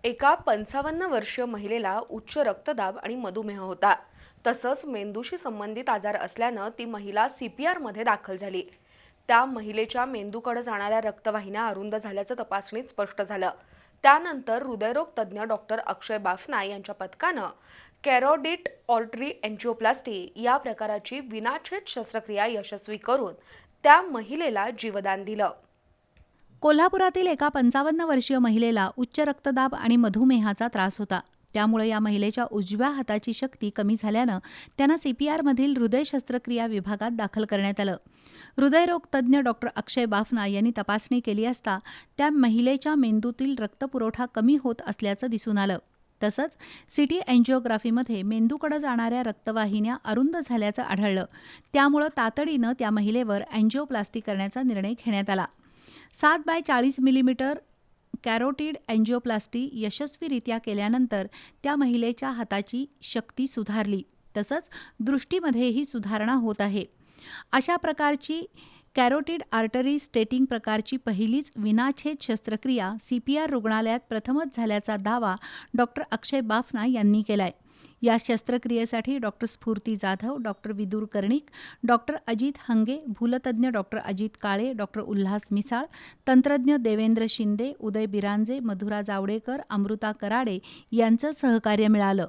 एका 55 वर्षीय महिलेला उच्च रक्तदाब आणि मधुमेह होता. तसंच मेंदूशी संबंधित आजार असल्यानं ती महिला CPR मध्ये दाखल झाली. त्या महिलेच्या मेंदूकडे जाणाऱ्या रक्तवाहिन्या अरुंद झाल्याचं तपासणीत स्पष्ट झालं. त्यानंतर हृदयरोग तज्ज्ञ डॉक्टर अक्षय बाफना यांच्या पथकानं कॅरोटिड आर्टरी एंजिओप्लास्टी या प्रकाराची विनाछेद शस्त्रक्रिया यशस्वी करून त्या महिलेला जीवदान दिलं. कोल्हापुरातील एका 55 वर्षीय महिलेला उच्च रक्तदाब आणि मधुमेहाचा त्रास होता. त्यामुळे या महिलेच्या उजव्या हाताची शक्ती कमी झाल्यानं त्यांना CPR मधील हृदय शस्त्रक्रिया विभागात दाखल करण्यात आलं. हृदयरोग तज्ज्ञ डॉक्टर अक्षय बाफना यांनी तपासणी केली असता त्या महिलेच्या मेंदूतील रक्तपुरवठा कमी होत असल्याचं दिसून आलं. तसंच CT एंजिओग्राफीमध्ये मेंदूकडे जाणाऱ्या रक्तवाहिन्या अरुंद झाल्याचं आढळलं. त्यामुळं तातडीनं त्या महिलेवर अँजिओप्लास्टी करण्याचा निर्णय घेण्यात आला. 7x40 मिलीमीटर कॅरोटिड एंजिओप्लास्टी यशस्वीरित्या केल्यानंतर त्या महिलेच्या हाताची शक्ती सुधारली. तसंच दृष्टीमध्येही सुधारणा होत आहे. अशा प्रकारची कॅरोटिड आर्टरी स्टेटिंग प्रकारची पहिलीच विनाछेद शस्त्रक्रिया CPR रुग्णालयात प्रथमच झाल्याचा दावा डॉक्टर अक्षय बाफना यांनी केलाय. या शस्त्रक्रियेसाठी doctor Sphurti Jadhav, doctor Vidur Karnik, doctor Ajit Hange, भूलतज्ञ डॉक्टर अजित काळे, डॉक्टर उल्हास मिसाळ, तंत्रज्ञ देवेंद्र शिंदे, उदय बिरांजे, मधुरा जावडेकर, अमृता कराडे यांचं सहकार्य मिळालं.